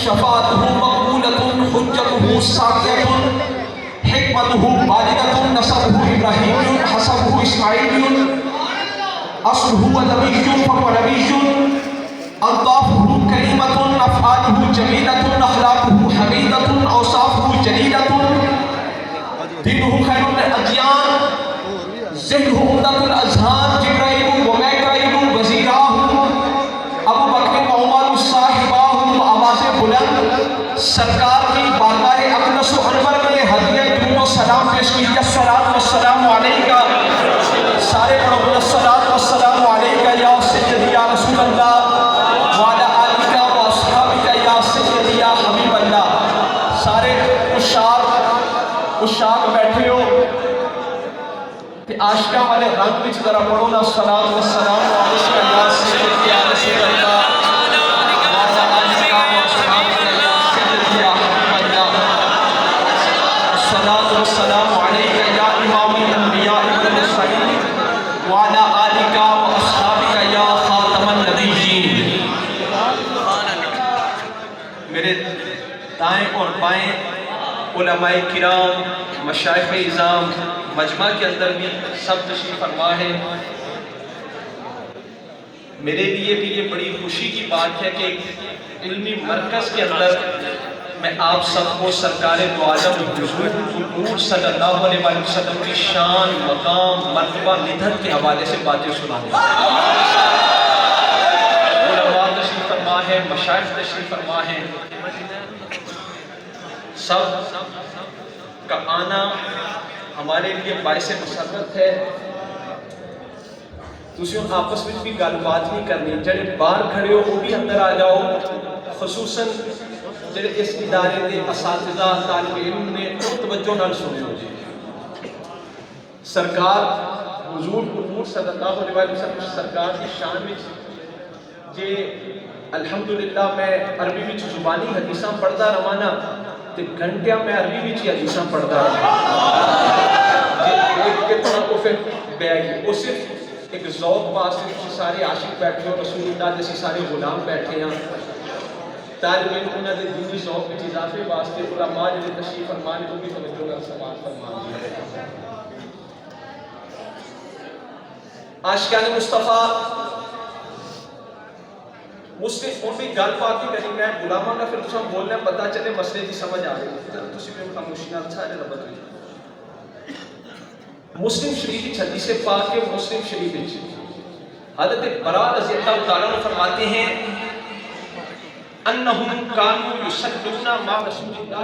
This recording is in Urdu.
شفاعته مقبولة حجته ساقية حكمته بالغة نسبه إبراهيم حسبه إسماعيل أصله نبي فهو نبي ألطافه كريمة أفعاله جميلة أخلاقه حميدة أوصافه جليلة دينه خير الأديان ذهنه عمدة الأذهان جبرائيل وميكائيل وزيراه ابو بکر وعمر صاحباہم آواز بلند سرکار کی بارگاہ اقدس و انور میں ہدیہ درود و سلام پیش کیجیے الصلاۃ والسلام علیکہ سارے پڑھو الصلاۃ والسلام علیکہ یا سیدی یا رسول اللہ وعلی آلہ و اصحابہ یا سیدی یا حبیب اللہ سارے عشاق بیٹھے ہو کہ عاشقاں والے رنگ وچ ذرا پڑھو نا الصلاۃ والسلام علیکہ یا سیدی یا رسول اللہ السلام علیکہ یا امام الانبیاء والمرسلین وعلی آلہ و اصحابہ یا خاتم النبیین. میرے دائیں اور بائیں علماء کرام مشائخ اعظام مجمع کے اندر بھی سب تشریف فرما ہے. میرے لیے بھی یہ بڑی خوشی کی بات ہے کہ علمی مرکز کے اندر میں آپ سب کو سرکار دو عالم حضور صلی اللہ علیہ وسلم کی شان مقام مرتبہ مدحت کے حوالے سے باتیں سناؤں گا. علماء تشریف فرما ہے مشائخ تشریف فرما ہے سب کا آنا ہمارے لیے باعث مسرت ہے. تسی آپس میں بھی گل بات نہیں کرنی جڑے باہر کھڑے ہو وہ بھی اندر آ جاؤ خصوصاً جڑے اس ادارے کے اساتذہ طالب علم نے توجہ نال سنے ہو جی. سرکار حضور صلی اللہ علیہ وسلم سرکار کی شان میں جے الحمدللہ میں عربی وچ زبانی حدیثاں پڑھدا روانا تے گھنٹیاں میں عربی وچ حدیثاں پڑھدا رہا ایک کتنا کو پھر بیگ وہ صرف ایک ذوق واسطے سارے عاشق بیٹھے ہو رسول اللہ جیسے سارے غلام بیٹھے ہیں طالب علم انہاں دے دینی ذوق وچ اضافے واسطے علماء جڑے تشریف فرما نے وہ بھی توجہ نال سماعت فرما دے. عاشقان مصطفیٰ مسلم ان بھی گل بات ہی کرنی میں غلاماں کا پھر تساں بولنا پتہ چلے مسئلے دی سمجھ آ رہی ہے تسی بھی خاموشی نال اچھا جڑا بتائی. مسلم شریف حدیث پاک کے مسلم شریف حضرت براء رضی اللہ تعالیٰ عنہ فرماتے ہیں انہم کانوا یصلون مع رسول اللہ